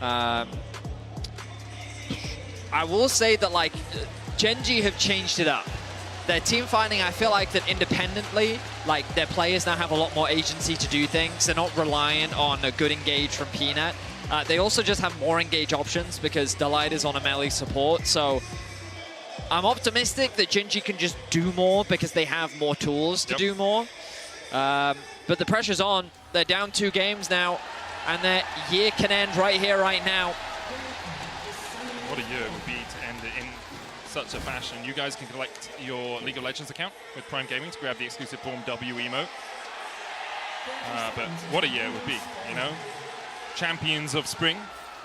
I will say that like Gen.G have changed it up. Their team fighting, I feel like that independently, like their players now have a lot more agency to do things. They're not reliant on a good engage from Peanut. They also just have more engage options because Delight is on a melee support. So I'm optimistic that Gen.G can just do more because they have more tools to do more. But the pressure's on. They're down 2 games now, and their year can end right here, right now. What a year it would be to end it in such a fashion. You guys can collect your League of Legends account with Prime Gaming to grab the exclusive Form W emote. But what a year it would be, you know? Champions of Spring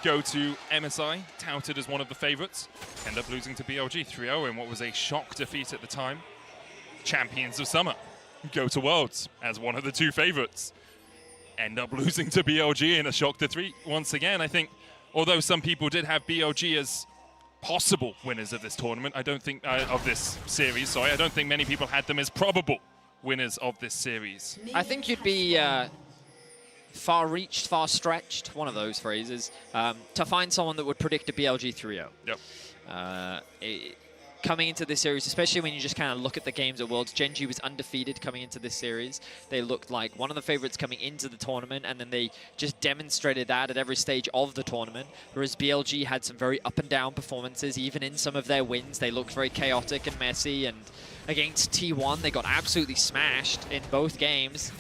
go to MSI, touted as one of the favorites. End up losing to BLG 3-0 in what was a shock defeat at the time. Champions of Summer go to Worlds as one of the 2 favorites. End up losing to BLG in a shock defeat once again. I think, although some people did have BLG as possible winners of this tournament, I don't think, of this series, sorry, I don't think many people had them as probable winners of this series. I think you'd be far-reached, far-stretched, one of those phrases, to find someone that would predict a BLG 3-0. Yep. Coming into this series, especially when you just kind of look at the games at Worlds, Gen.G was undefeated coming into this series. They looked like one of the favorites coming into the tournament, and then they just demonstrated that at every stage of the tournament, whereas BLG had some very up and down performances. Even in some of their wins, they looked very chaotic and messy, and against T1, they got absolutely smashed in both games.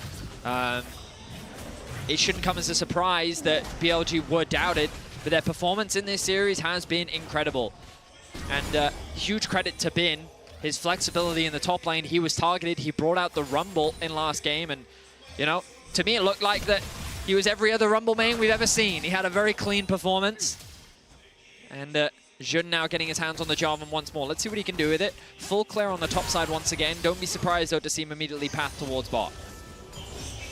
It shouldn't come as a surprise that BLG were doubted, but their performance in this series has been incredible. And huge credit to Bin, his flexibility in the top lane. He was targeted, he brought out the Rumble in last game, and you know, to me it looked like that he was every other Rumble main we've ever seen. He had a very clean performance. And Xun now getting his hands on the Jarvan once more. Let's see what he can do with it. Full clear on the top side once again. Don't be surprised though to see him immediately path towards bot.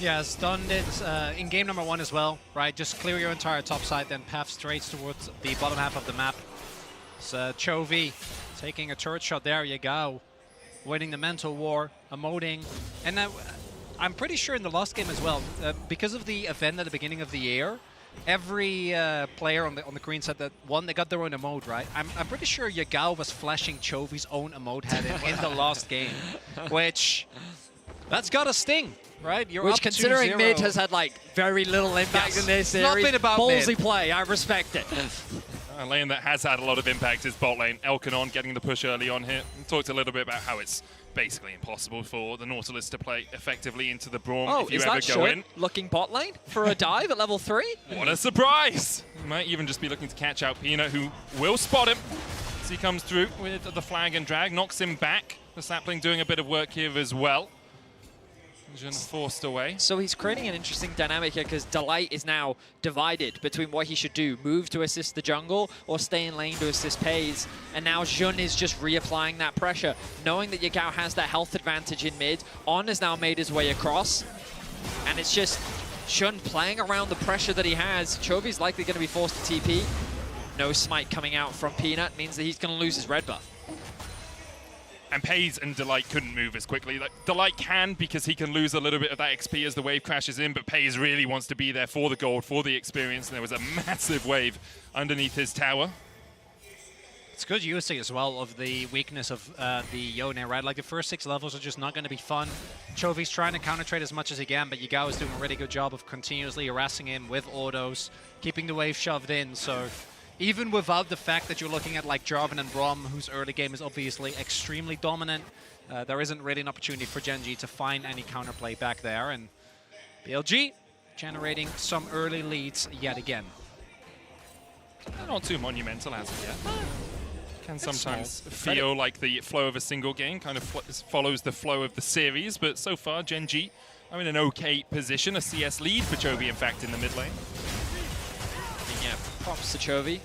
Yeah, has done it in game number 1 as well, right? Just clear your entire top side, then path straight towards the bottom half of the map. So Chovy taking a turret shot there, Yagao winning the mental war, emoting. And I'm pretty sure in the last game as well, because of the event at the beginning of the year, every player on the green side that won, they got their own emote, right? I'm pretty sure Yagao was flashing Chovy's own emote head in the last game, which, that's got a sting, right? You're Which, up considering 2-0. mid has had like very little impact in this series, not been about ballsy mid. play, I respect it. A lane that has had a lot of impact is bot lane. Elk On getting the push early on here. We talked a little bit about how it's basically impossible for the Nautilus to play effectively into the Braum if you ever go in. Looking bot lane for a dive at level 3? What a surprise! He might even just be looking to catch out Peanut, who will spot him as he comes through with the flag and drag, knocks him back. The sapling doing a bit of work here as well. Forced away. So he's creating an interesting dynamic here because Delight is now divided between what he should do, move to assist the jungle or stay in lane to assist Peyz. And now Xun is just reapplying that pressure, knowing that Yagao has that health advantage in mid. On has now made his way across, and it's just Xun playing around the pressure that he has. Chovy's likely going to be forced to TP. No smite coming out from Peanut means that he's going to lose his red buff. And Peyz and Delight couldn't move as quickly. Like, Delight can, because he can lose a little bit of that XP as the wave crashes in, but Peyz really wants to be there for the gold, for the experience, and there was a massive wave underneath his tower. It's good usage as well of the weakness of the Yone, right? Like the first 6 levels are just not going to be fun. Chovy's trying to counter-trade as much as he can, but Yagao is doing a really good job of continuously harassing him with autos, keeping the wave shoved in, so even without the fact that you're looking at like Jarvan and Braum, whose early game is obviously extremely dominant, there isn't really an opportunity for Gen.G to find any counterplay back there, and BLG generating some early leads yet again. Not too monumental as of yet. Can sometimes feel like the flow of a single game kind of follows the flow of the series, but so far Gen.G are in an okay position, a CS lead for Chovy in fact in the mid lane. Yeah, props to Chovy,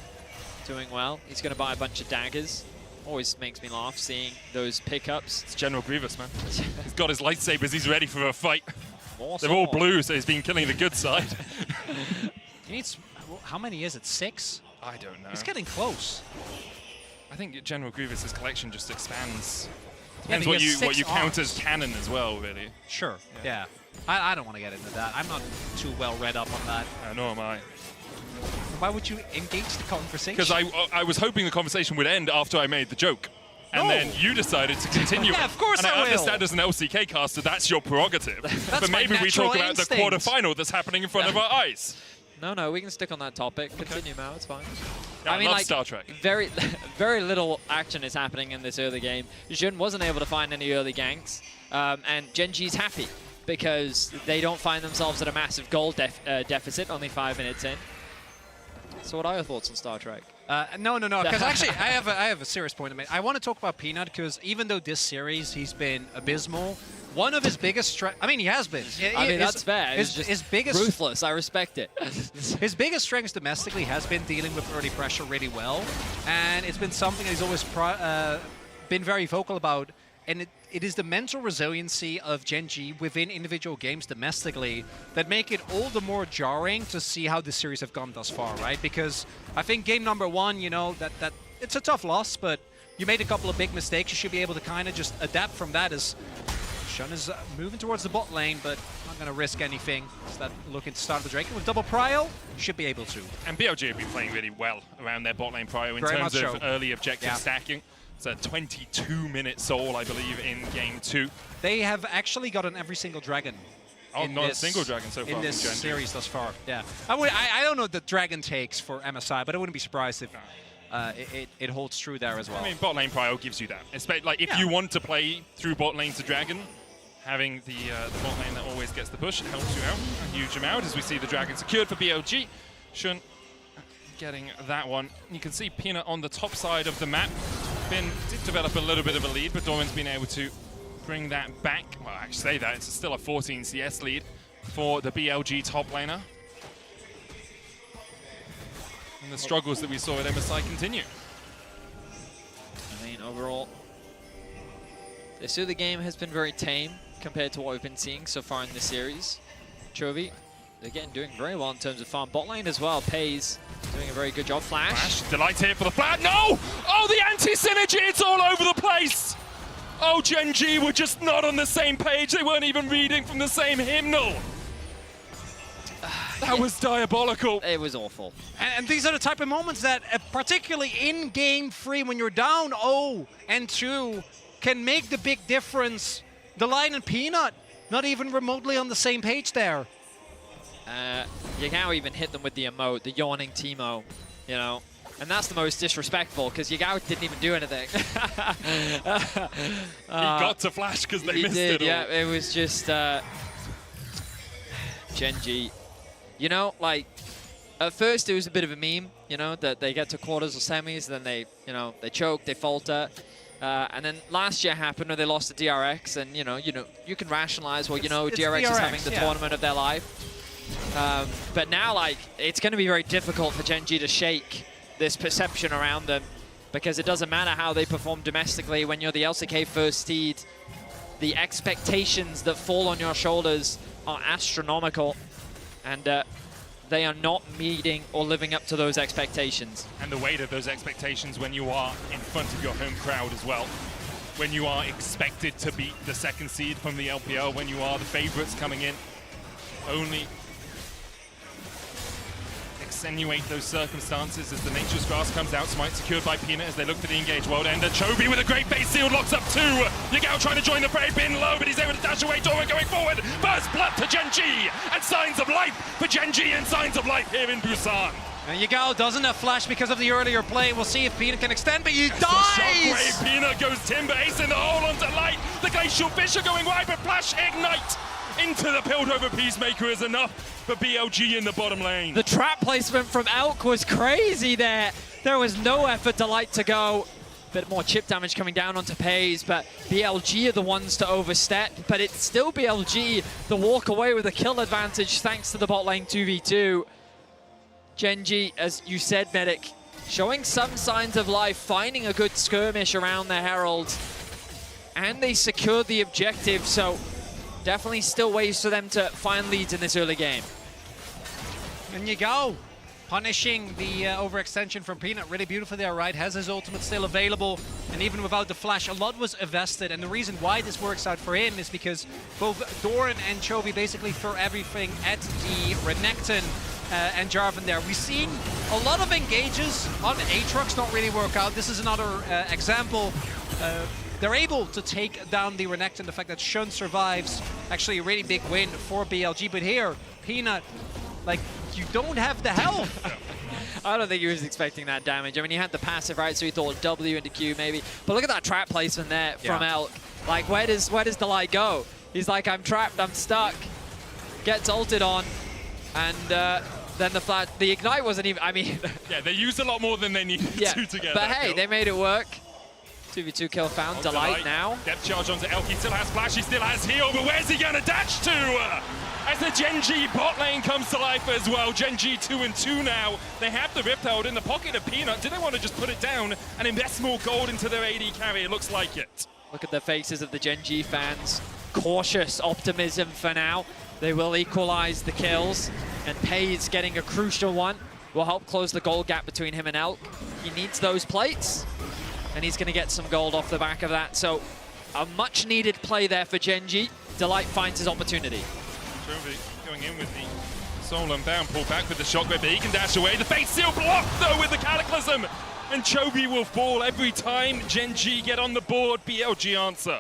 doing well. He's going to buy a bunch of daggers. Always makes me laugh seeing those pickups. It's General Grievous, man. He's got his lightsabers, he's ready for a fight. More They're all blue, so he's been killing the good side. He needs, how many is it, 6? I don't know. He's getting close. I think General Grievous's collection just expands. Yeah, Depends what you count as canon as well, really. Sure, yeah. I don't want to get into that. I'm not too well read up on that. Nor am I. why would you engage the conversation? Because I was hoping the conversation would end after I made the joke. And then you decided to continue. Yeah, of course and I will. understand as an LCK caster, that's your prerogative. But maybe we talk about the quarterfinal that's happening in front of our eyes. No, we can stick on that topic. Continue, Mao, it's fine. Yeah, I mean, love Star Trek. Very little action is happening in this early game. Xun wasn't able to find any early ganks, and Gen.G's happy because they don't find themselves at a massive goal deficit, only 5 minutes in. So what are your thoughts on Star Trek? No, because actually I have a serious point to make. I want to talk about Peanut because even though this series he's been abysmal, one of his biggest strengths, I mean he has been. I mean that's fair. His biggest ruthless, I respect it. His biggest strengths domestically has been dealing with early pressure really well, and it's been something that he's always been very vocal about. And it is the mental resiliency of Gen.G within individual games domestically that make it all the more jarring to see how the series have gone thus far, right? Because I think game number 1, you know, that it's a tough loss, but you made a couple of big mistakes. You should be able to kind of just adapt from that as Xun is moving towards the bot lane, but not going to risk anything. Is that looking to start the Drake with double prio? Should be able to. And BLG have been playing really well around their bot lane prio in Very terms of so. early objective stacking. It's a 22-minute soul, I believe, in game 2. They have actually gotten every single dragon. Oh, not a single dragon so far in this from Gen.G. series thus far. Yeah, I don't know the dragon takes for MSI, but I wouldn't be surprised if it holds true there as well. I mean, bot lane prio gives you that. It's like if you want to play through bot lane to dragon, having the bot lane that always gets the push helps you out a huge amount. As we see the dragon secured for BLG, Xun getting that one. You can see Peanut on the top side of the map. Did develop a little bit of a lead, but Doran's been able to bring that back. Well, I say that, it's still a 14 CS lead for the BLG top laner. And the struggles that we saw at MSI continue. I mean, overall, this early game has been very tame compared to what we've been seeing so far in this series. Chovy, again, doing very well in terms of farm. Bot lane as well, Peyz doing a very good job. Flash. Delight here for the flat. No! Oh, the anti-synergy, it's all over the place! Oh, Gen.G were just not on the same page. They weren't even reading from the same hymnal. That was diabolical. It was awful. And these are the type of moments that, particularly in game 3, when you're down 0 and 2, can make the big difference. Delight and Peanut, not even remotely on the same page there. Yagao even hit them with the emote, the yawning Teemo, you know. And that's the most disrespectful, because Yagao didn't even do anything. He got to flash because they missed it all. Yeah, it was just Gen.G. You know, like, at first it was a bit of a meme, you know, that they get to quarters or semis, then they, you know, they choke, they falter. And then last year happened where they lost to DRX, and, you know, you can rationalize, well, you know, DRX is having the tournament of their life. But now, like, it's going to be very difficult for Gen.G to shake this perception around them, because it doesn't matter how they perform domestically when you're the LCK first seed. The expectations that fall on your shoulders are astronomical, and they are not meeting or living up to those expectations. And the weight of those expectations when you are in front of your home crowd as well. When you are expected to beat the second seed from the LPL, when you are the favorites coming in, only extenuate those circumstances as the Nature's Grass comes out. Smite secured by Peanut as they look for the engage world ender. Chovy with a great base shield locks up 2. Yagao trying to join the fray, Bin low, but he's able to dash away. Doran going forward. First blood to Gen.G, and signs of life for Gen.G, and signs of life here in Busan. And Yagao doesn't have flash because of the earlier play. We'll see if Peanut can extend, but he dies! Shockwave, Peanut goes timber, ace in the hole onto Light. The Glacial Fisher going wide, but flash ignite into the Piltover Peacemaker is enough for BLG in the bottom lane. The trap placement from Elk was crazy there. There was no effort to Light to go. Bit more chip damage coming down onto Peyz, but BLG are the ones to overstep. But it's still BLG the walk away with a kill advantage thanks to the bot lane 2v2. Gen.G, as you said, Medic, showing some signs of life, finding a good skirmish around the Herald. And they secured the objective, so definitely still ways for them to find leads in this early game. And Yagao punishing the overextension from Peanut really beautifully there, right? Has his ultimate still available, and even without the flash, a lot was invested. And the reason why this works out for him is because both Doran and Chovy basically throw everything at the Renekton. and Jarvan there. We've seen a lot of engages on Aatrox not really work out. This is another example. They're able to take down the Renekton. The fact that Xun survives, actually a really big win for BLG. But here, Peanut, like, you don't have the health. I don't think he was expecting that damage. I mean, he had the passive, right, so he thought W into Q maybe. But look at that trap placement there from Elk. Like, where does Delight go? He's like, I'm trapped, I'm stuck. Gets ulted on, and then the ignite wasn't even, I mean... yeah, they used a lot more than they needed to get but that hey, kill. they made it work. 2v2 kill found. Oh, Delight now. Depth charge onto Elk. He still has flash, he still has heal, but where's he gonna dash to? As the Gen.G bot lane comes to life as well. Gen.G 2-2 now. They have the Rift Herald in the pocket of Peanut. Do they want to just put it down and invest more gold into their AD carry? It looks like it. Look at the faces of the Gen.G fans. Cautious optimism for now. They will equalize the kills, and Peyz getting a crucial one will help close the gold gap between him and Elk. He needs those plates, and he's going to get some gold off the back of that. So a much needed play there for Gen.G. Delight finds his opportunity. Chovy going in with the Soul Unbound, pull back with the shockwave, but he can dash away. The face seal blocked though with the Cataclysm, and Chovy will fall every time Gen.G get on the board. BLG answer.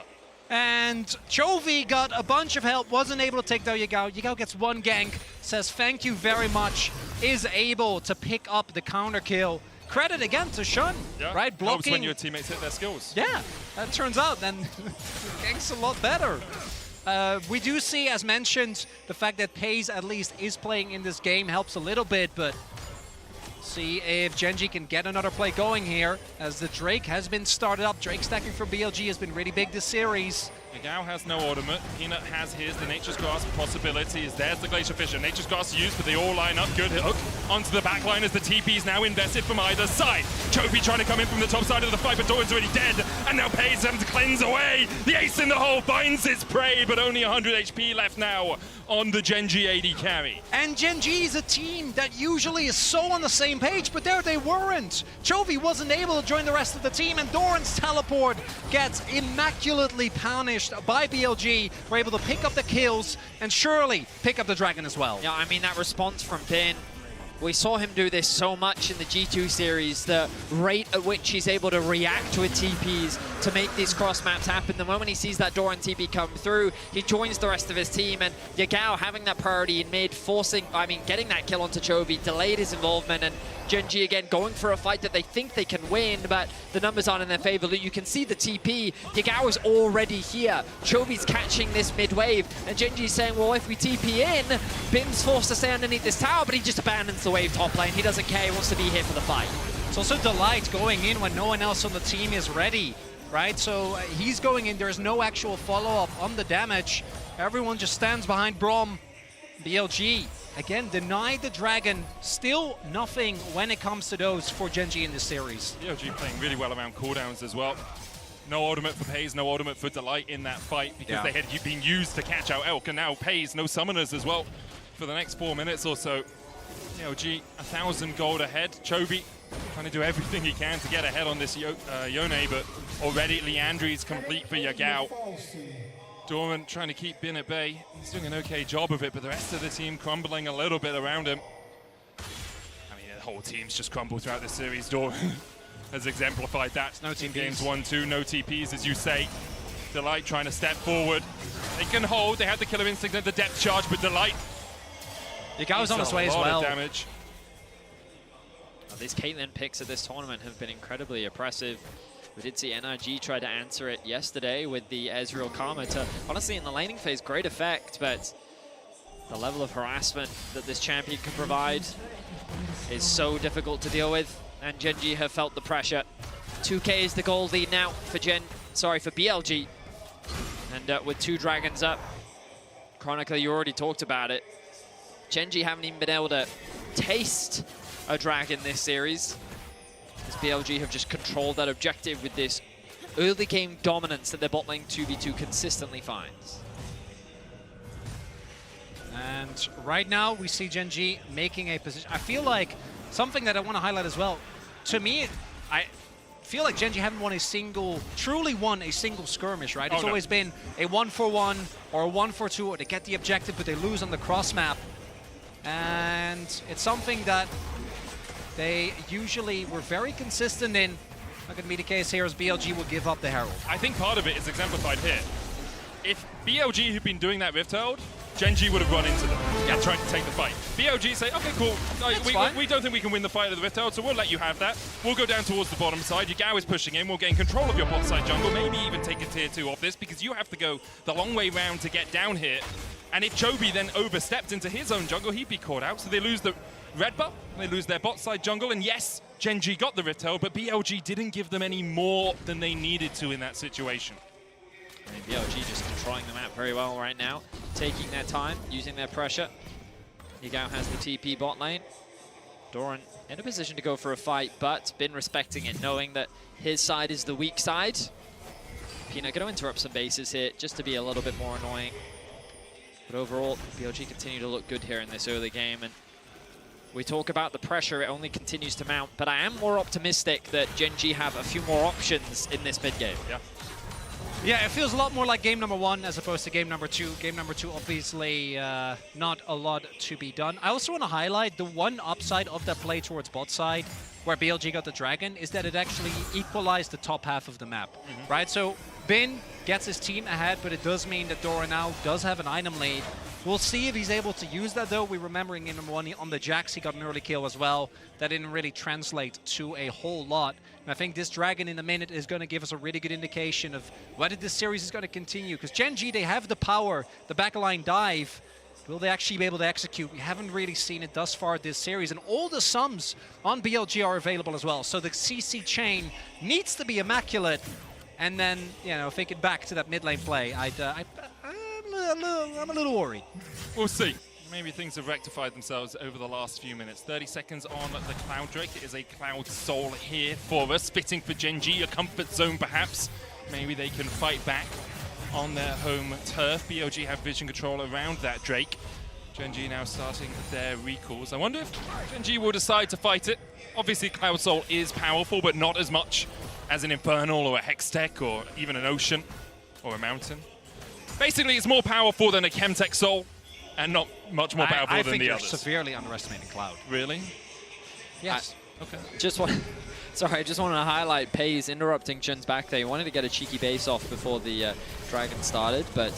And Chovy got a bunch of help, wasn't able to take down Yagao. Yagao gets one gank, says thank you very much, is able to pick up the counter kill. Credit again to Xun, right? Blocking. Helps when your teammates hit their skills. Yeah, that turns out then gank's a lot better. We do see, as mentioned, the fact that Peyz at least is playing in this game helps a little bit, but see if Gen.G can get another play going here, as the Drake has been started up. Drake stacking for BLG has been really big this series. Yagao has no ultimate. Peanut has his. The Nature's Grasp possibility is there's the Glacier Fissure. Nature's Grasp used, but they all line up. Good hook onto the back line as the TP is now invested from either side. Chovy trying to come in from the top side of the fight, but Doran's already dead. And now Peyz having to cleanse away. The ace in the hole finds its prey, but only 100 HP left now on the Gen.G AD carry. And Gen.G is a team that usually is so on the same page, but there they weren't. Chovy wasn't able to join the rest of the team, and Doran's teleport gets immaculately punished by BLG. We're able to pick up the kills and surely pick up the dragon as well. Yeah, I mean, that response from Bin, we saw him do this so much in the G2 series, the rate at which he's able to react with TPs to make these cross maps happen. The moment he sees that Doran TP come through, he joins the rest of his team, and Yagao having that priority in mid, getting that kill onto Chovy, delayed his involvement, and Gen.G again going for a fight that they think they can win, but the numbers aren't in their favor. You can see the TP, Yagao is already here. Chovy's catching this mid wave, and Gen.G's saying, well, if we TP in, Bin's forced to stay underneath this tower, but he just abandons the wave top lane. He doesn't care, he wants to be here for the fight. It's also Delight going in when no one else on the team is ready, right? So he's going in, there's no actual follow-up on the damage. Everyone just stands behind Braum. BLG, again, denied the dragon. Still nothing when it comes to those for Gen.G in this series. BLG playing really well around cooldowns as well. No ultimate for Peyz, no ultimate for Delight in that fight because they had been used to catch out Elk, and now Peyz, no summoners as well for the next 4 minutes or so. BLG 1,000 gold ahead. Chovy trying to do everything he can to get ahead on this Yone, but already Leandri's complete for Yagao. Doran trying to keep Bin at bay. He's doing an okay job of it, but the rest of the team crumbling a little bit around him. I mean, the whole team's just crumbled throughout this series. Doran has exemplified that. No TPs. Games 1-2, no TPs, as you say. Delight trying to step forward. They can hold. They had the killer instinct at the depth charge, but Delight. Yagao's on his way as well. Damage. Well, these Caitlyn picks at this tournament have been incredibly oppressive. We did see NRG try to answer it yesterday with the Ezreal Karma to, honestly, in the laning phase, great effect, but the level of harassment that this champion can provide is so difficult to deal with, and Gen.G have felt the pressure. 2K is the goal lead now for BLG, and with 2 dragons up, Chronicler, you already talked about it. Gen.G haven't even been able to taste a dragon this series, as BLG have just controlled that objective with this early game dominance that their bot lane 2v2 consistently finds. And right now we see Gen.G making a position. I feel like something that I want to highlight as well. To me, I feel like Gen.G haven't truly won a single skirmish, right? It's always been a 1-for-1 or a 1-for-2, or they get the objective, but they lose on the cross map. And it's something that they usually were very consistent in. Not going to be the case here as BLG will give up the Herald. I think part of it is exemplified here. If BLG had been doing that Rift Herald, Gen.G would have run into them and tried to take the fight. BLG say, okay, cool, we don't think we can win the fight of the Rift Herald, so we'll let you have that. We'll go down towards the bottom side. Yagao is pushing in. We'll gain control of your bot side jungle, maybe even take a tier 2 off this, because you have to go the long way round to get down here. And if Chovy then overstepped into his own jungle, he'd be caught out. So they lose the red buff, they lose their bot side jungle, and yes, Gen.G got the Rift Herald, but BLG didn't give them any more than they needed to in that situation. I mean, BLG just controlling the map very well right now, taking their time, using their pressure. Yagao has the TP bot lane. Doran in a position to go for a fight, but Bin respecting it, knowing that his side is the weak side. Peanut going to interrupt some bases here, just to be a little bit more annoying. But overall, BLG continue to look good here in this early game, and we talk about the pressure, it only continues to mount, but I am more optimistic that Gen.G have a few more options in this mid-game. Yeah, it feels a lot more like game number 1 as opposed to game number 2. Game number 2, obviously, not a lot to be done. I also want to highlight the one upside of that play towards bot side, where BLG got the Dragon, is that it actually equalized the top half of the map, right? So Bin gets his team ahead, but it does mean that Doran now does have an item lead. We'll see if he's able to use that, though. We remember in game number 1 on the Jax, he got an early kill as well. That didn't really translate to a whole lot. And I think this Dragon in a minute is going to give us a really good indication of whether this series is going to continue. Because Gen.G, they have the power, the backline dive. Will they actually be able to execute? We haven't really seen it thus far this series. And all the sums on BLG are available as well. So the CC chain needs to be immaculate. And then, you know, thinking back to that mid lane play, I'm a little worried. We'll see. Maybe things have rectified themselves over the last few minutes. 30 seconds on the Cloud Drake. It is a Cloud Soul here for us. Fitting for Gen.G, a comfort zone perhaps. Maybe they can fight back on their home turf. BLG have vision control around that Drake. Gen.G now starting their recalls. I wonder if Gen.G will decide to fight it. Obviously Cloud Soul is powerful, but not as much as an Infernal or a Hextech or even an Ocean or a Mountain. Basically, it's more powerful than a Chemtech Soul, and not much more powerful than the others. I think you're severely underestimating Cloud. Really? Yes. Okay. Sorry, I just wanted to highlight Peyz interrupting Chun's back there. He wanted to get a cheeky base off before the Dragon started, but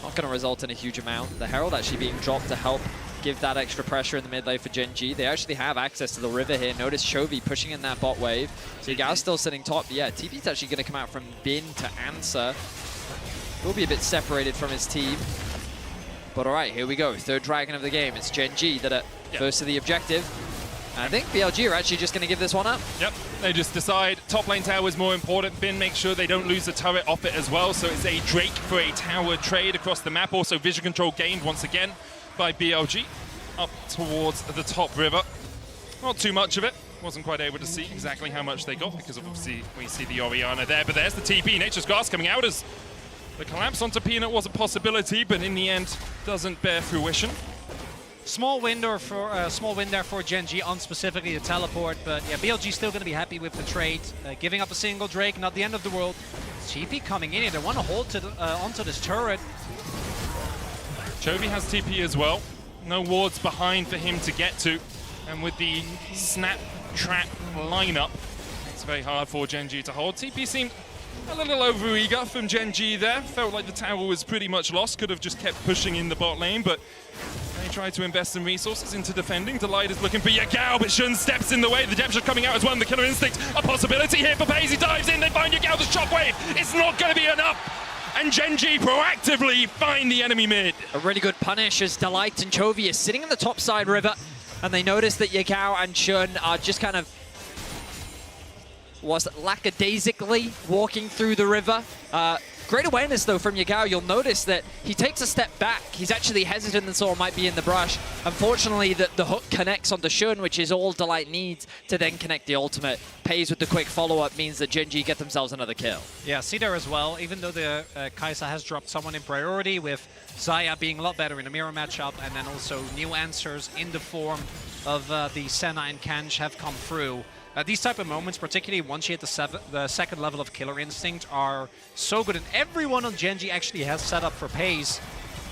not going to result in a huge amount. The Herald actually being dropped to help give that extra pressure in the mid lane for Gen.G. They actually have access to the river here. Notice Chovy pushing in that bot wave. So Yagao's still sitting top. Yeah, TP's actually going to come out from Bin to answer. Will be a bit separated from his team. But all right, here we go. Third Dragon of the game. It's Gen.G that are first to the objective. And I think BLG are actually just going to give this one up. Yep, they just decide top lane tower is more important. Bin makes sure they don't lose the turret off it as well. So it's a Drake for a tower trade across the map. Also vision control gained once again by BLG up towards the top river. Not too much of it. Wasn't quite able to see exactly how much they got because obviously we see the Orianna there. But there's the TP. Nature's Glass coming out as the collapse onto Peanut was a possibility, but in the end doesn't bear fruition. Small win there for Gen.G on specifically the teleport, but yeah, BLG still going to be happy with the trade. Giving up a single Drake, not the end of the world. TP coming in here. They want to hold to onto this turret. Chovy has TP as well. No wards behind for him to get to. And with the snap trap lineup, it's very hard for Gen.G to hold. TP seemed a little over-eager from Gen.G there. Felt like the tower was pretty much lost. Could have just kept pushing in the bot lane, but they tried to invest some resources into defending. Delight is looking for Yagao, but Xun steps in the way. The depth shot coming out as well, and the Killer Instinct. A possibility here for Peyz. He dives in. They find Yagao, the shockwave. It's not going to be enough. And Gen.G proactively find the enemy mid. A really good punish as Delight and Chovy are sitting on the top side river, and they notice that Yagao and Xun are just kind of lackadaisically walking through the river. Great awareness, though, from Yagao. You'll notice that he takes a step back. He's actually hesitant and so might be in the brush. Unfortunately, the hook connects onto Xun, which is all Delight needs to then connect the ultimate. Peyz with the quick follow-up means that Gen.G get themselves another kill. Yeah, see there as well. Even though the Kaisa has dropped someone in priority, with Xayah being a lot better in a mirror matchup, and then also new answers in the form of the Senna and Kanj have come through. These type of moments, particularly once you hit the second level of Killer Instinct, are so good. And everyone on Gen.G actually has set up for Peyz.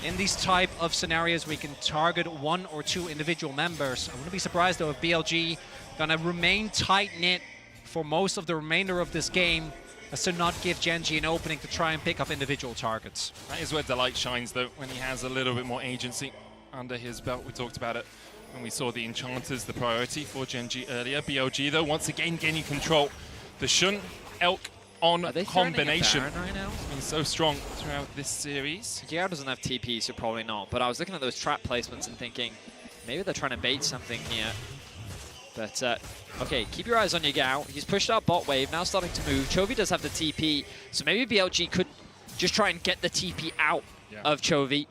in these type of scenarios, we can target 1 or 2 individual members. I wouldn't be surprised though if BLG gonna remain tight-knit for most of the remainder of this game, as to not give Gen.G an opening to try and pick up individual targets. That is where Delight shines though, when he has a little bit more agency under his belt. We talked about it when we saw the Enchanters, the priority for Gen.G earlier. BLG though, once again gaining control. The Xun Elk On combination right now? has been so strong throughout this series. Yagao doesn't have TP, so probably not. But I was looking at those trap placements and thinking, maybe they're trying to bait something here. But, okay, keep your eyes on Yagao. He's pushed out bot wave, now starting to move. Chovy does have the TP, so maybe BLG could just try and get the TP out of Chovy.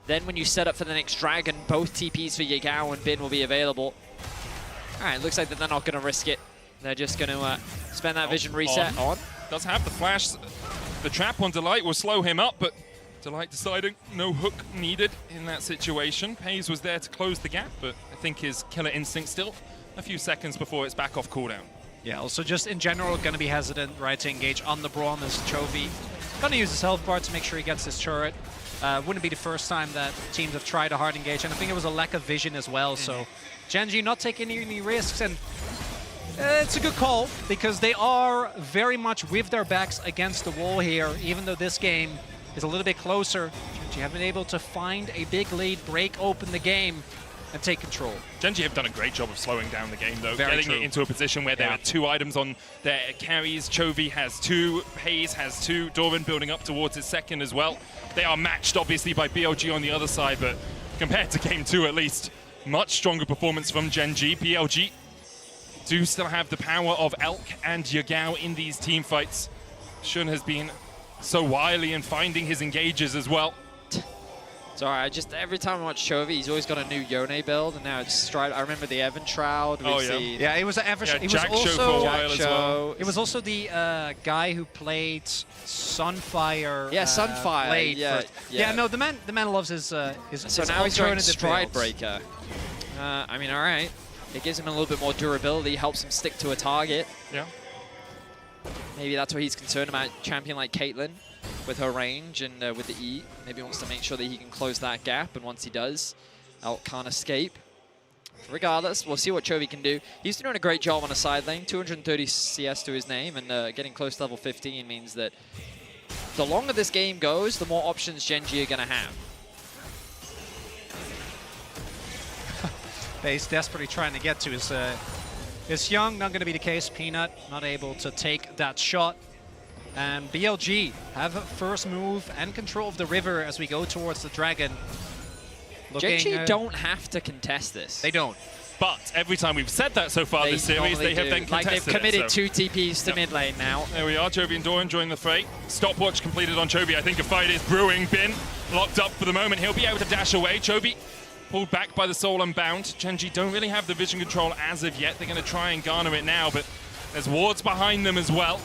Then when you set up for the next dragon, both TPs for Yagao and Bin will be available. All right, looks like that they're not going to risk it. They're just going to spend that vision reset on. Does have the flash. The trap on Delight will slow him up, but Delight deciding no hook needed in that situation. Peyz was there to close the gap, but I think his killer instinct still a few seconds before it's back off cooldown. Yeah, also just in general, going to be hesitant, right, to engage on the Braum as Chovy. Going to use his health bar to make sure he gets his turret. Wouldn't be the first time that teams have tried a hard engage, and I think it was a lack of vision as well, so Gen.G not taking any risks, and it's a good call, because they are very much with their backs against the wall here, even though this game is a little bit closer. Gen.G have been able to find a big lead, break open the game, and take control. Gen.G have done a great job of slowing down the game, though, Very getting it into a position where there are 2 items on their carries. Chovy has 2, Peyz has 2, Doran building up towards his second as well. They are matched, obviously, by BLG on the other side, but compared to Game 2, at least, much stronger performance from Gen.G. BLG do still have the power of Elk and Yagao in these team fights. Xun has been so wily in finding his engages as well. Sorry, every time I watch Chovy, he's always got a new Yone build, and now it's Stride. I remember the Evan Shroud. Yeah, it was an Evan Shroud. Jack Show for a while as well. It was also the guy who played Sunfire. Yeah, Sunfire. Yeah, no, the man loves his so now he's going Stride Breaker. I mean, all right. It gives him a little bit more durability, helps him stick to a target. Yeah. Maybe that's what he's concerned about. Champion like Caitlyn, with her range and with the E, maybe wants to make sure that he can close that gap, and once he does, Elk can't escape. Regardless, we'll see what Chovy can do. He's doing a great job on a side lane, 230 CS to his name, and getting close to level 15 means that the longer this game goes, the more options Gen.G are going to have. Peyz desperately trying to get to his young, not going to be the case. Peanut not able to take that shot. And BLG have first move and control of the river as we go towards the dragon. Gen.G don't have to contest this. They don't. But every time we've said that so far this series, they have then contested they've committed it, 2 TPs to mid lane now. There we are, Chovy and Doran join the fray. Stopwatch completed on Chovy. I think a fight is brewing. Bin locked up for the moment. He'll be able to dash away. Chovy pulled back by the Soul Unbound. Gen.G don't really have the vision control as of yet. They're going to try and garner it now, but there's wards behind them as well.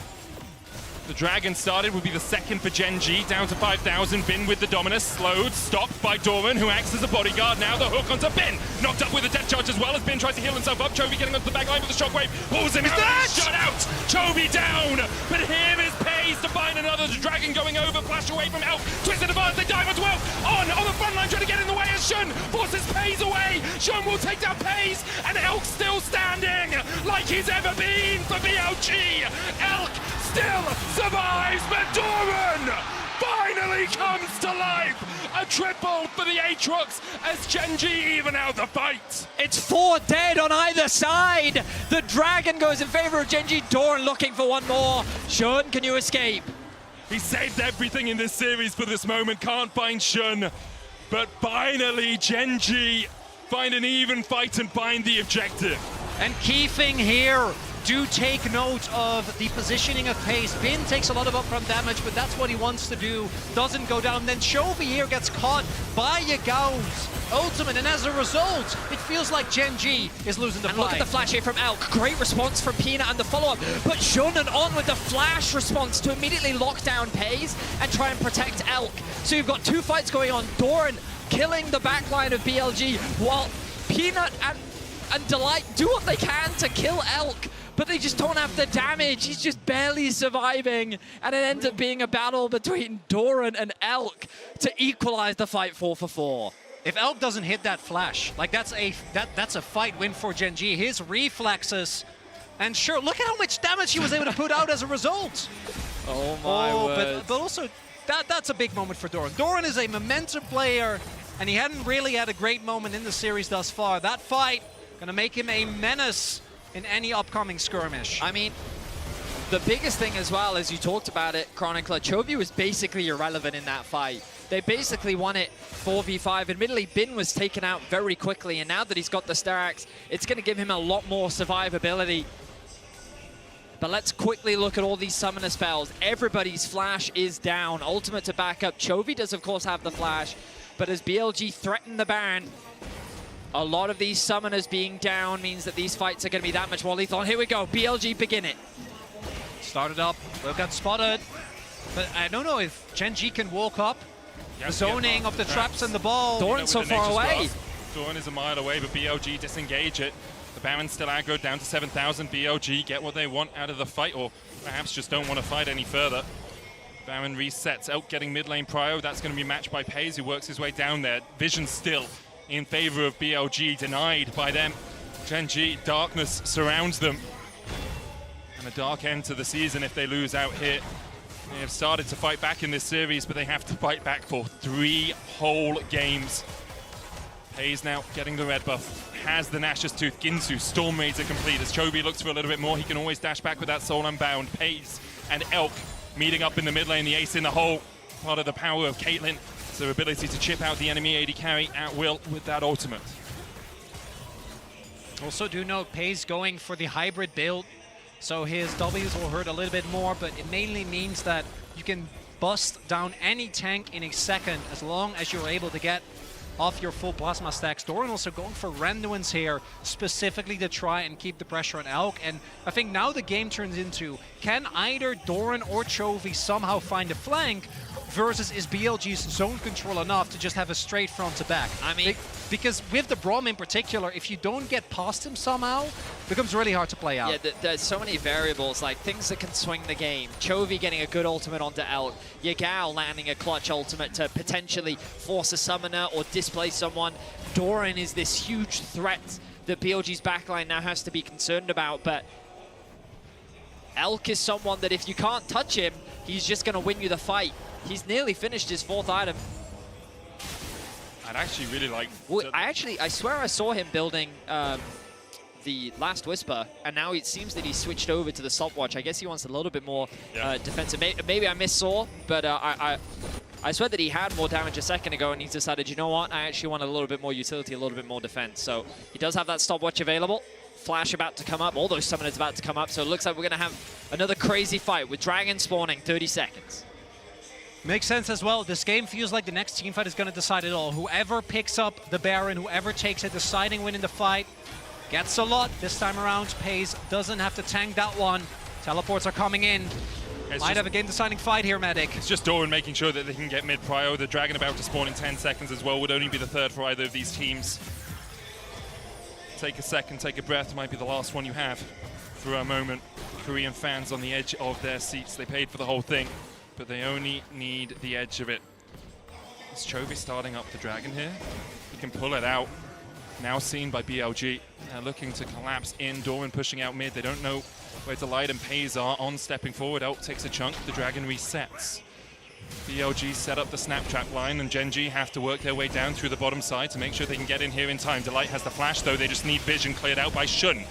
The Dragon started, would be the second for Gen.G, down to 5,000. Bin with the Dominus, slowed, stopped by Doran, who acts as a bodyguard. Now the hook onto Bin, knocked up with a death charge as well as Bin tries to heal himself up. Chovy getting onto the back line with the shockwave, pulls him out, shut out! Chovy down, but here is Peyz to find another. The Dragon going over, flash away from Elk, twisted advance, they dive as well. On the front line, trying to get in the way as Xun forces Peyz away. Xun will take down Peyz, and Elk still standing like he's ever been for BLG. Elk still survives, but Doran finally comes to life. A triple for the Aatrox as Gen.G even out the fight. It's 4 dead on either side. The Dragon goes in favor of Gen.G. Doran looking for one more. Xun, can you escape? He saved everything in this series for this moment. Can't find Xun, but finally Gen.G find an even fight and find the objective. And key thing here, do take note of the positioning of Peyz. Bin takes a lot of upfront damage, but that's what he wants to do. Doesn't go down. Then Chovy here gets caught by Yagao's ultimate, and as a result, it feels like Gen.G is losing the fight. And look at the flash here from Elk. Great response from Peanut and the follow-up. But Xun and On with the flash response to immediately lock down Peyz and try and protect Elk. So you've got 2 fights going on. Doran killing the backline of BLG, while Peanut and Delight do what they can to kill Elk. but they just don't have the damage. He's just barely surviving, and it ends up being a battle between Doran and Elk to equalize the fight 4-for-4. If Elk doesn't hit that flash, like that's a fight win for Gen.G. His reflexes, and sure, look at how much damage he was able to put out as a result. Oh my word. But also, that's a big moment for Doran. Doran is a momentum player, and he hadn't really had a great moment in the series thus far. That fight gonna make him a menace in any upcoming skirmish. I mean, the biggest thing as well, as you talked about it, Chronicler, Chovy was basically irrelevant in that fight. They basically won it 4v5. Admittedly, Bin was taken out very quickly, and now that he's got the Starax, it's going to give him a lot more survivability. But let's quickly look at all these summoner spells. Everybody's flash is down. Ultimate to back up. Chovy does, of course, have the flash, but as BLG threaten the Baron, a lot of these summoners being down means that these fights are going to be that much more lethal. And here we go. BLG begin it. Started up. Will got spotted. But I don't know if Gen.G can walk up. The zoning of the traps and the ball. Doran's so far away. Doran is a mile away, but BLG disengage it. The Baron's still aggroed down to 7,000. BLG get what they want out of the fight, or perhaps just don't want to fight any further. Baron resets. Elk getting mid lane prio. That's going to be matched by Peyz, who works his way down there. Vision still in favor of BLG, denied by them. Gen.G, darkness surrounds them. And a dark end to the season if they lose out here. They have started to fight back in this series, but they have to fight back for 3 whole games. Peyz now getting the red buff, has the Nash's Tooth. Ginsu, Storm Raids are complete. As Chovy looks for a little bit more, he can always dash back with that Soul Unbound. Peyz and Elk meeting up in the mid lane, the ace in the hole. Part of the power of Caitlyn. It's their ability to chip out the enemy AD carry at will with that ultimate. Also do note Peyz going for the hybrid build. So his W's will hurt a little bit more, but it mainly means that you can bust down any tank in a second as long as you're able to get off your full plasma stacks. Doran also going for Randuin's here, specifically to try and keep the pressure on Elk. And I think now the game turns into, can either Doran or Chovy somehow find a flank, versus is BLG's zone control enough to just have a straight front to back? I mean, because with the Braum in particular, if you don't get past him somehow, it becomes really hard to play out. Yeah, there's so many variables, like things that can swing the game. Chovy getting a good ultimate onto Elk. Yagao landing a clutch ultimate to potentially force a summoner or displace someone. Doran is this huge threat that BLG's backline now has to be concerned about, but Elk is someone that if you can't touch him, he's just going to win you the fight. He's nearly finished his 4th item. I'd actually really like... Well, I swear I saw him building the Last Whisper, and now it seems that he switched over to the Stopwatch. I guess he wants a little bit more defensive. Maybe I missaw, but I swear that he had more damage a second ago, and he's decided, you know what, I actually want a little bit more utility, a little bit more defense. So he does have that Stopwatch available. Flash about to come up, all those summoners about to come up, so it looks like we're going to have another crazy fight with Dragon spawning 30 seconds. Makes sense as well. This game feels like the next team fight is going to decide it all. Whoever picks up the Baron, whoever takes a deciding win in the fight, gets a lot. This time around, Peyz doesn't have to tank that one. Teleports are coming in. Might have a game-deciding fight here, Medic. It's just Doran making sure that they can get mid-prio. The Dragon about to spawn in 10 seconds as well. Would only be the 3rd for either of these teams. Take a second, take a breath. Might be the last one you have for a moment. Korean fans on the edge of their seats. They paid for the whole thing, but they only need the edge of it. Is Chovy starting up the Dragon here? He can pull it out. Now seen by BLG. They're looking to collapse in. Doran pushing out mid. They don't know where Delight and Peyz are. On stepping forward. Elk takes a chunk. The Dragon resets. BLG set up the snap trap line, and Gen.G have to work their way down through the bottom side to make sure they can get in here in time. Delight has the flash, though. They just need vision cleared out by Xun.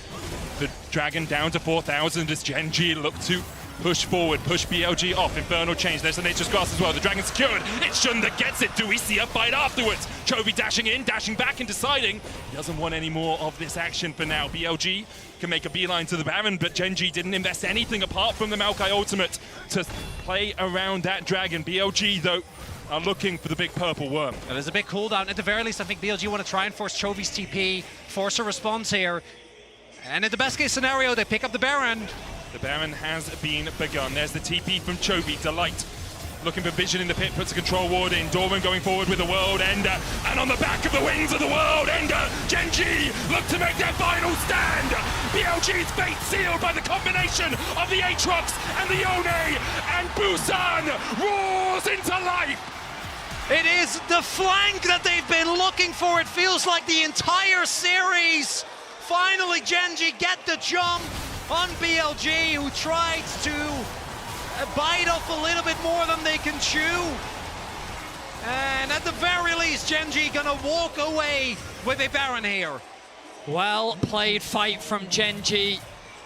The Dragon down to 4,000 as Gen.G look to push forward, push BLG off. Infernal Change, there's the Nature's Grasp as well. The Dragon secured. It's Xun that gets it. Do we see a fight afterwards? Chovy dashing in, dashing back and deciding he doesn't want any more of this action for now. BLG can make a beeline to the Baron, but Gen.G didn't invest anything apart from the Maokai ultimate to play around that Dragon. BLG, though, are looking for the big purple worm. Well, there's a big cooldown. At the very least, I think BLG want to try and force Chovy's TP, force a response here. And in the best case scenario, they pick up the Baron. The Baron has been begun. There's the TP from Chovy. Delight Looking for vision in the pit, puts a control ward in. Doran going forward with the World Ender. And on the back of the wings of the World Ender, Gen.G look to make their final stand. BLG's fate sealed by the combination of the Aatrox and the Yone. And Busan roars into life. It is the flank that they've been looking for. It feels like the entire series. Finally, Gen.G get the jump on BLG, who tried to bite off a little bit more than they can chew. And at the very least, Gen.G gonna walk away with a Baron here. Well played fight from Gen.G.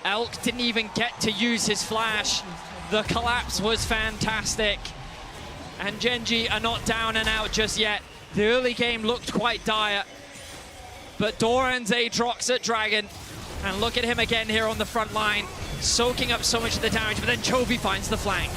Elk didn't even get to use his flash. The collapse was fantastic. And Gen.G are not down and out just yet. The early game looked quite dire. But Doran's Aatrox at Dragon. And look at him again here on the front line, soaking up so much of the damage, but then Chovy finds the flank.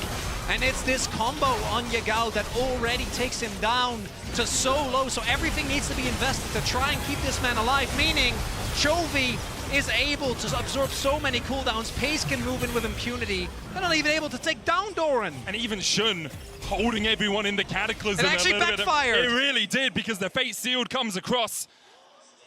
And it's this combo on Yagao that already takes him down to so low, so everything needs to be invested to try and keep this man alive, meaning Chovy is able to absorb so many cooldowns. Peyz can move in with impunity. They're not even able to take down Doran. And even Xun holding everyone in the Cataclysm. It actually backfired. It really did, because the fate sealed comes across.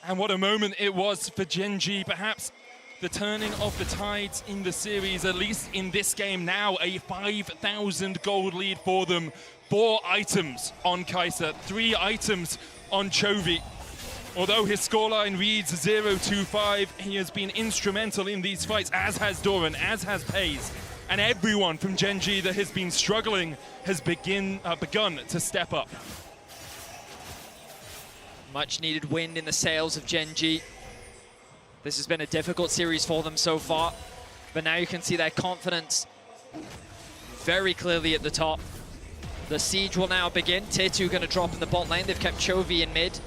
And what a moment it was for Gen.G. Perhaps the turning of the tides in the series, at least in this game now, a 5,000 gold lead for them. 4 items on Kaisa, 3 items on Chovy. Although his scoreline reads 0-2-5, he has been instrumental in these fights, as has Doran, as has Peyz. And everyone from Gen.G that has been struggling has begun to step up. Much needed wind in the sails of Gen.G. This has been a difficult series for them so far, but now you can see their confidence very clearly at the top. The siege will now begin. Tier 2 going to drop in the bot lane. They've kept Chovy in mid.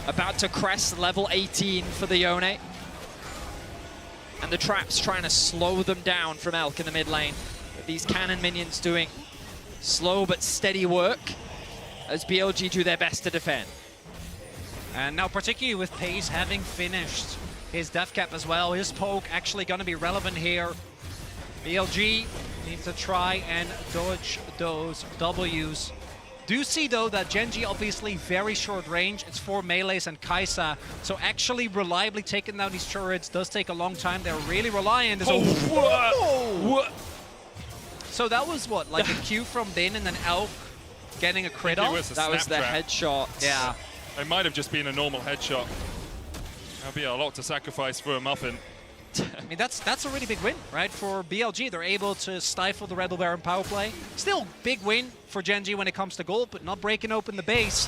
About to crest level 18 for the Yone. And the traps trying to slow them down from Elk in the mid lane. These cannon minions doing slow but steady work as BLG do their best to defend. And now particularly with Peyz having finished his death cap as well, his poke actually going to be relevant here. BLG needs to try and dodge those W's. Do see though that Gen.G obviously very short range. It's 4 melees and Kaisa, so actually reliably taking down these turrets does take a long time. They're really reliant. So that was what, like a Q from Bin and then Elk getting a crit off? That was the headshot. Yeah. It might have just been a normal headshot. That'll be a lot to sacrifice for a muffin. I mean, that's a really big win, right? For BLG, they're able to stifle the Rebel Baron power play. Still big win for Gen.G when it comes to gold, but not breaking open the base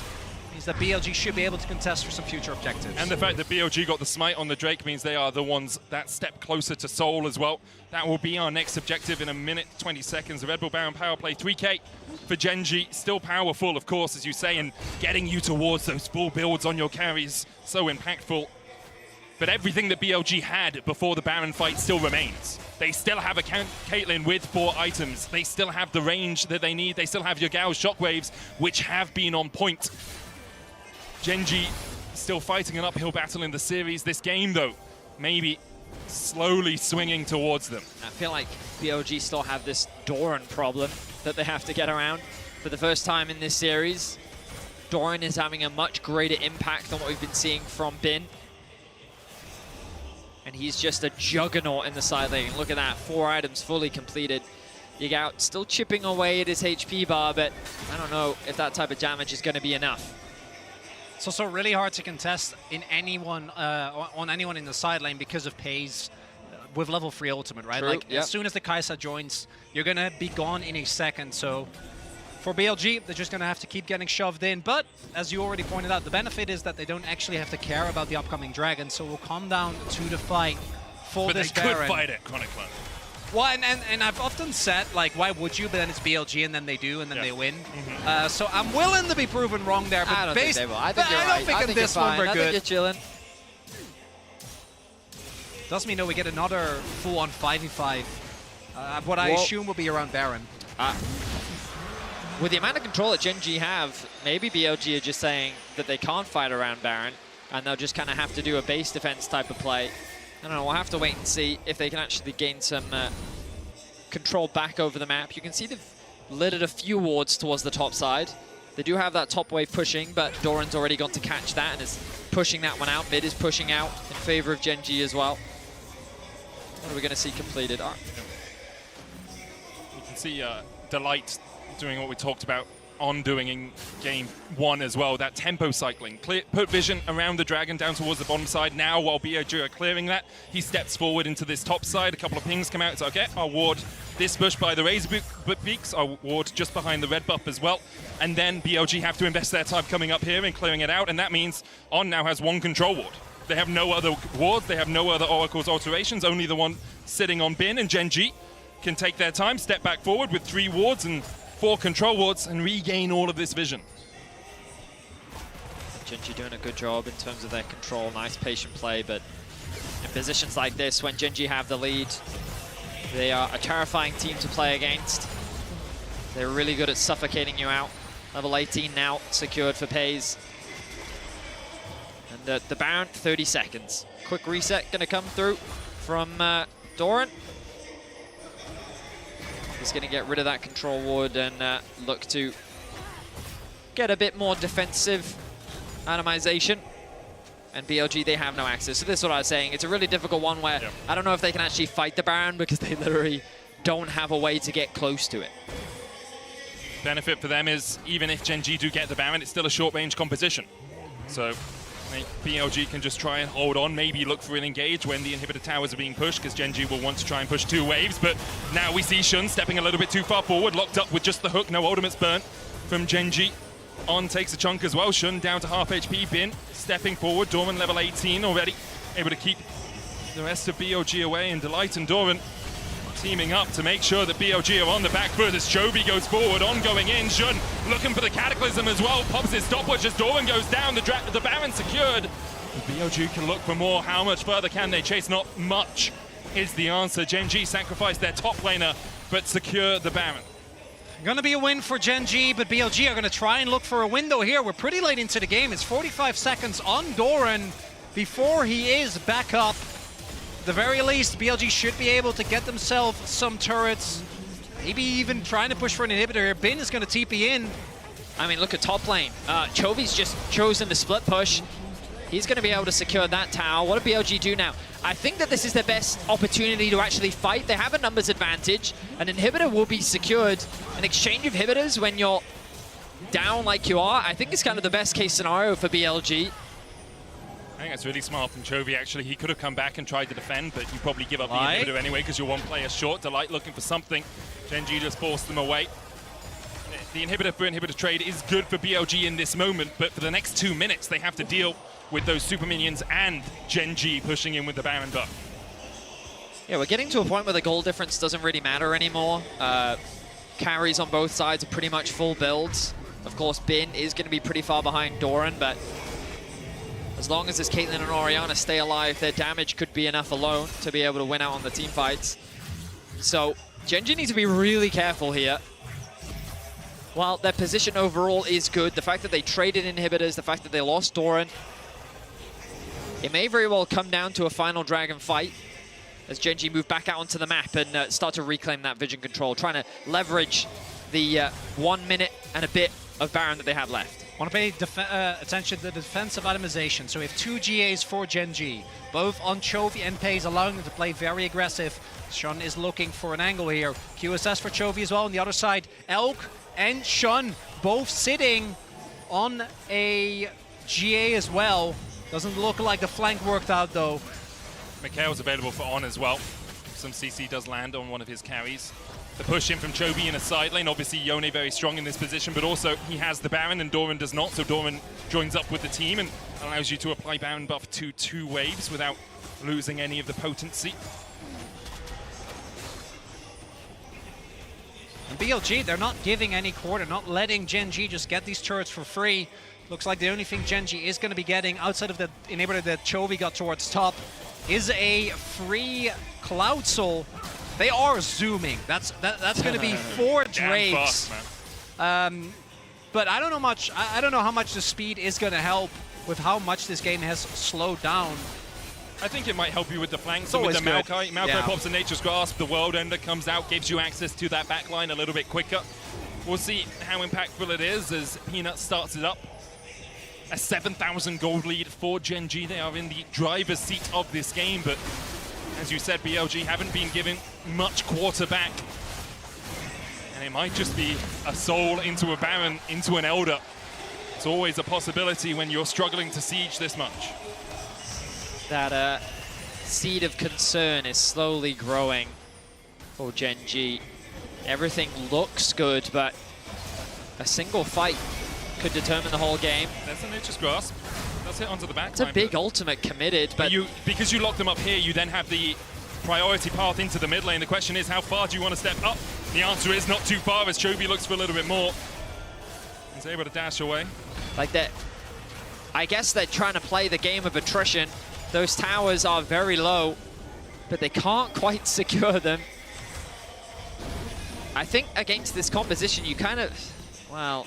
means that BLG should be able to contest for some future objectives. And the fact that BLG got the smite on the Drake means they are the ones that step closer to Soul as well. That will be our next objective in a minute, 20 seconds. The Red Bull Baron power play, 3K for Gen.G. Still powerful, of course, as you say, and getting you towards those full builds on your carries, so impactful. But everything that BLG had before the Baron fight still remains. They still have a Caitlyn with 4 items. They still have the range that they need. They still have Yagao's shockwaves, which have been on point. Gen.G still fighting an uphill battle in the series. This game, though, maybe slowly swinging towards them. I feel like BLG still have this Doran problem that they have to get around. For the first time in this series, Doran is having a much greater impact than what we've been seeing from Bin. And he's just a juggernaut in the side lane. Look at that, 4 items fully completed. Yagao still chipping away at his HP bar, but I don't know if that type of damage is going to be enough. It's also really hard to contest in anyone on anyone in the side lane because of Peyz with level 3 ultimate, right? True, like yep. As soon as the Kaisa joins, you're going to be gone in a second. So for BLG, they're just going to have to keep getting shoved in. But as you already pointed out, the benefit is that they don't actually have to care about the upcoming dragon. So we'll come down to the fight for this Baron. But they could fight it, chronically. Well, and I've often said, like, why would you? But then it's BLG, and then they do, and then they win. So I'm willing to be proven wrong there. But I don't think they will. I think you're right. I don't think in this one we're I good. think you're chilling. Does mean, though, we get another full-on 5v5. What I assume will be around Baron. With the amount of control that Gen.G have, maybe BLG are just saying that they can't fight around Baron, and they'll just kind of have to do a base defense type of play. I don't know, we'll have to wait and see if they can actually gain some control back over the map. You can see they've littered a few wards towards the top side. They do have that top wave pushing, but Doran's already gone to catch that and is pushing that one out. Mid is pushing out in favor of Gen.G as well. What are we going to see completed? You can see Delight doing what we talked about on doing in game 1 as well, that tempo cycling. Put vision around the dragon down towards the bottom side. Now, while BLG are clearing that, he steps forward into this top side. A couple of pings come out. It's okay, I'll ward this bush by the Razor Beaks. I'll ward just behind the red buff as well. And then BLG have to invest their time coming up here and clearing it out. And that means On now has one control ward. They have no other wards. They have no other Oracle's alterations, only the one sitting on Bin. And Gen.G can take their time, step back forward with 3 wards and 4 control wards and regain all of this vision. Gen.G doing a good job in terms of their control. Nice patient play, but in positions like this, when Gen.G have the lead, they are a terrifying team to play against. They're really good at suffocating you out. Level 18 now secured for Peyz. And the Baron, 30 seconds. Quick reset gonna come through from Doran. He's going to get rid of that control ward and look to get a bit more defensive atomization. And BLG, they have no access. So this is what I was saying. It's a really difficult one where I don't know if they can actually fight the Baron because they literally don't have a way to get close to it. Benefit for them is even if Gen.G do get the Baron, it's still a short-range composition. So BLG can just try and hold on, maybe look for an engage when the inhibitor towers are being pushed, because Gen.G will want to try and push 2 waves. But now we see Xun stepping a little bit too far forward, locked up with just the hook, no ultimates burnt from Gen.G. On takes a chunk as well, Xun down to half HP, Bin stepping forward, Doran level 18 already, able to keep the rest of BLG away, and Delight and Doran teaming up to make sure that BLG are on the back foot as Chovy goes forward, On going in, Xun looking for the Cataclysm as well, pops his stopwatch as Doran goes down, the Baron secured. BLG can look for more. How much further can they chase? Not much is the answer. Gen.G sacrificed their top laner, but secure the Baron. Gonna be a win for Gen.G, but BLG are gonna try and look for a window here. We're pretty late into the game. It's 45 seconds on Doran before he is back up. At the very least, BLG should be able to get themselves some turrets. Maybe even trying to push for an inhibitor here. Bin is going to TP in. I mean, look at top lane. Chovy's just chosen the split push. He's going to be able to secure that tower. What do BLG do now? I think that this is their best opportunity to actually fight. They have a numbers advantage. An inhibitor will be secured. An exchange of inhibitors when you're down like you are, I think is kind of the best case scenario for BLG. I think that's really smart from Chovy, actually. He could have come back and tried to defend, but you probably give up the inhibitor anyway because you're 1 player short. Delight looking for something. Gen.G just forced them away. The inhibitor for inhibitor trade is good for BLG in this moment, but for the next 2 minutes, they have to deal with those super minions and Gen.G pushing in with the Baron buff. Yeah, we're getting to a point where the goal difference doesn't really matter anymore. Carries on both sides are pretty much full builds. Of course, Bin is going to be pretty far behind Doran, but as long as this Caitlyn and Orianna stay alive, their damage could be enough alone to be able to win out on the team fights. So Gen.G needs to be really careful here. While their position overall is good, the fact that they traded inhibitors, the fact that they lost Doran, it may very well come down to a final dragon fight as Gen.G move back out onto the map and start to reclaim that vision control, trying to leverage the 1 minute and a bit of Baron that they have left. Want to pay attention to the defensive atomization. So we have 2 GAs for Gen.G, both on Chovy and Peyz, allowing them to play very aggressive. Xun is looking for an angle here. QSS for Chovy as well. On the other side, Elk and Xun both sitting on a GA as well. Doesn't look like the flank worked out though. Mikhail's available for On as well. Some CC does land on one of his carries. The push in from Chovy in a side lane. Obviously, Yone very strong in this position, but also he has the Baron and Doran does not, so Doran joins up with the team and allows you to apply Baron buff to 2 waves without losing any of the potency. And BLG, they're not giving any quarter, not letting Gen.G just get these turrets for free. Looks like the only thing Gen.G is going to be getting outside of the inhibitor that Chovy got towards top is a free Cloud Soul. They are zooming. That's going to be 4 Drakes. But I don't know much. I don't know how much the speed is going to help with how much this game has slowed down. I think it might help you with the flanks. So with the Maokai pops a Nature's Grasp. The World Ender comes out, gives you access to that backline a little bit quicker. We'll see how impactful it is as Peanut starts it up. A 7,000 gold lead for Gen.G. They are in the driver's seat of this game, but as you said, BLG haven't been given much quarterback. And it might just be a soul into a Baron, into an Elder. It's always a possibility when you're struggling to siege this much. That seed of concern is slowly growing for Gen.G. Everything looks good, but a single fight could determine the whole game. That's an Nature's Grasp. That's hit onto the back. It's a big ultimate committed, but because you lock them up here, you then have the priority path into the mid lane. The question is, how far do you want to step up? The answer is not too far, as Chovy looks for a little bit more. He's able to dash away. Like that, I guess they're trying to play the game of attrition. Those towers are very low, but they can't quite secure them. I think against this composition, you kind of, well,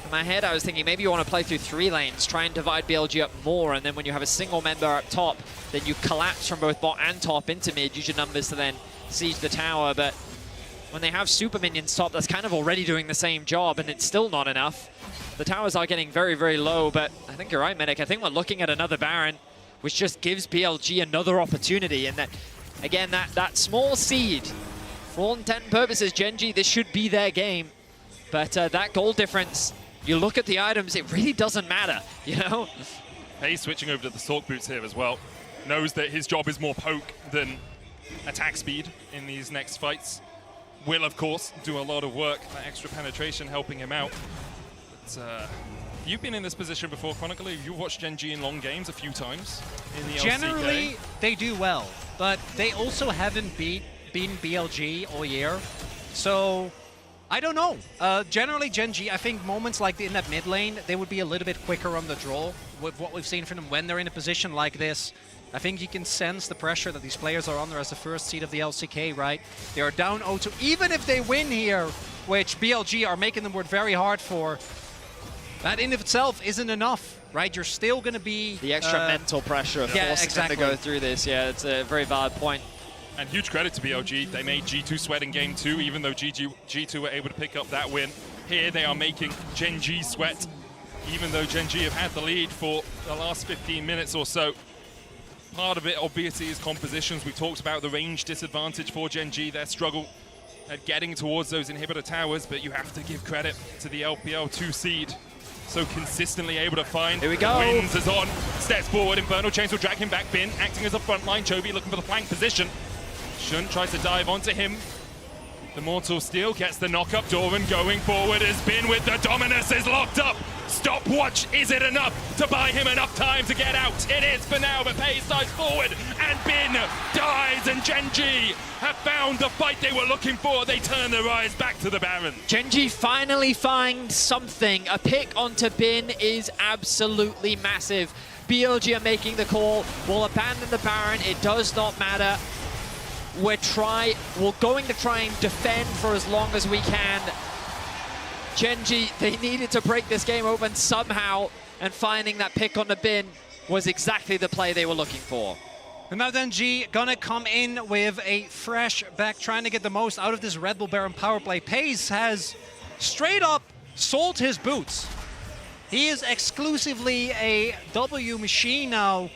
in my head I was thinking maybe you want to play through 3 lanes, try and divide BLG up more, and then when you have a single member up top, then you collapse from both bot and top into mid, use your numbers to then siege the tower. But when they have super minions top, that's kind of already doing the same job, and it's still not enough. The towers are getting very, very low, but I think you're right, Medic. I think we're looking at another Baron, which just gives BLG another opportunity. And that, again, that small seed, for all intent and purposes, Gen.G, this should be their game. But that goal difference, you look at the items, it really doesn't matter, you know? Peyz switching over to the Sork Boots here as well. Knows that his job is more poke than attack speed in these next fights. Will, of course, do a lot of work. That extra penetration helping him out. But, you've been in this position before, Chronicle. You've watched Gen.G in long games a few times in the Generally, LCK. they do well, but they also haven't been BLG all year. So, I don't know. Generally, Gen.G, I think moments like in that mid lane, they would be a little bit quicker on the draw with what we've seen from them when they're in a position like this. I think you can sense the pressure that these players are under as the first seed of the LCK, right? They are down 0-2. Even if they win here, which BLG are making them work very hard for, that in of itself isn't enough, right? You're still going to be... The extra mental pressure of forcing them to go through this. Yeah, it's a very valid point. And huge credit to BLG. They made G2 sweat in game 2, even though G2 were able to pick up that win. Here they are making Gen.G sweat, even though Gen.G have had the lead for the last 15 minutes or so. Part of it, obviously, is compositions. We talked about the range disadvantage for Gen.G, their struggle at getting towards those inhibitor towers, but you have to give credit to the LPL 2 seed. So consistently able to find. Here we go. Wins is on. Steps forward. Infernal Chains will drag him back. Bin acting as a front line. Chovy looking for the flank position. Xun tries to dive onto him. The Mortal Steel gets the knock-up. Doran going forward as Bin with the Dominus is locked up. Stopwatch, is it enough to buy him enough time to get out? It is for now, but Peyz dives forward and Bin dies, and Gen.G have found the fight they were looking for. They turn their eyes back to the Baron. Gen.G finally find something. A pick onto Bin is absolutely massive. BLG are making the call. We'll abandon the Baron. It does not matter. We're going to try and defend for as long as we can. Gen.G, they needed to break this game open somehow, and finding that pick on the Bin was exactly the play they were looking for. And now then G gonna come in with a fresh back, trying to get the most out of this Red Bull Baron power play. Peyz has straight up sold his boots. He is exclusively a W machine now.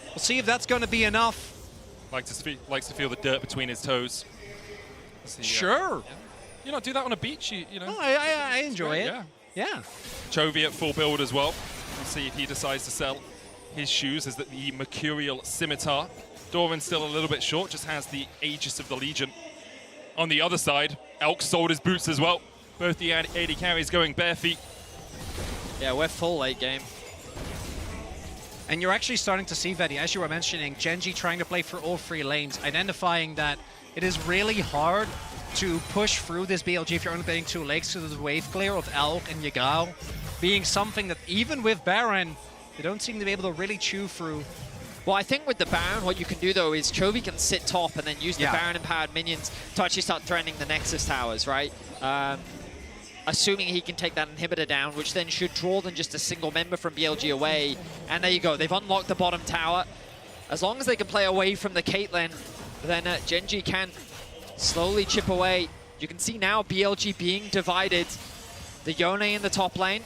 We'll see if that's gonna be enough. Likes to feel the dirt between his toes. Sure. Yeah. You know, do that on a beach, you know. Oh, I enjoy it. Yeah. Chovy at full build as well. We'll see if he decides to sell his shoes as the Mercurial Scimitar. Doran's still a little bit short, just has the Aegis of the Legion. On the other side, Elk sold his boots as well. Both the AD carries going bare feet. Yeah, we're full late game. And you're actually starting to see, Vedi, as you were mentioning, Gen.G trying to play for all 3 lanes, identifying that it is really hard to push through this BLG if you're only playing 2 lanes to the wave clear of Elk and Yagao, being something that even with Baron, they don't seem to be able to really chew through. Well, I think with the Baron, what you can do, though, is Chovy can sit top and then use the Baron-empowered minions to actually start threatening the Nexus towers, right? Assuming he can take that inhibitor down, which then should draw than just a single member from BLG away. And there you go, they've unlocked the bottom tower. As long as they can play away from the Caitlyn, then Gen.G can slowly chip away You can see now BLG being divided. The Yone in the top lane.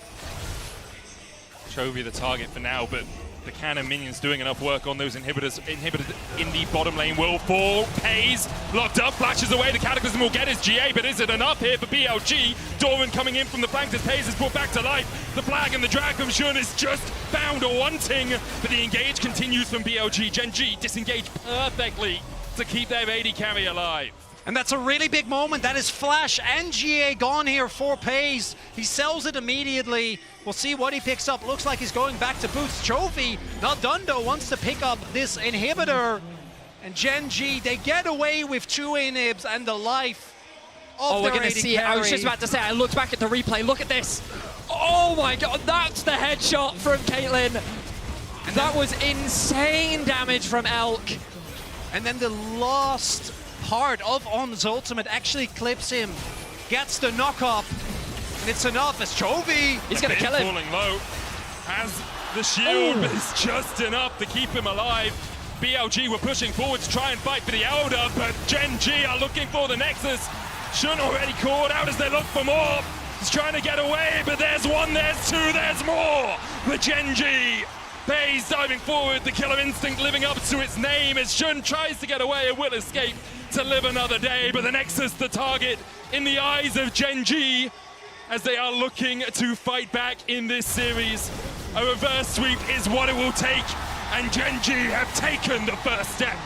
Chovy the target for now, but the cannon minions doing enough work on those inhibitors. Inhibited in the bottom lane will fall. Peyz locked up, flashes away. The Cataclysm will get his GA, but is it enough here for BLG? Doran coming in from the flanks as Peyz is brought back to life. The flag and the drag from Xun is just found wanting, but the engage continues from BLG. Gen.G disengaged perfectly to keep their AD carry alive. And that's a really big moment. That is Flash and GA gone here for Peyz. He sells it immediately. We'll see what he picks up. Looks like he's going back to boots. Chovy, not done though, wants to pick up this inhibitor. And Gen.G, they get away with 2 inhibs and the life of we're their going to AD see it. I was carry. just about to say, I looked back at the replay. Look at this. Oh my god, that's the headshot from Caitlyn. And that was insane damage from Elk. And then the last part of On's ultimate actually clips him, gets the knock up, and it's enough as Chovy. He's going to kill him. Falling low, has the shield, but it's just enough to keep him alive. BLG were pushing forward to try and fight for the Elder, but Gen.G are looking for the Nexus. Xun already called out as they look for more. He's trying to get away, but there's one, there's two, there's more for Gen.G. Peyz diving forward, the killer instinct living up to its name as Xun tries to get away and will escape to live another day, but the Nexus, the target in the eyes of Gen.G as they are looking to fight back in this series. A reverse sweep is what it will take, and Gen.G have taken the first step.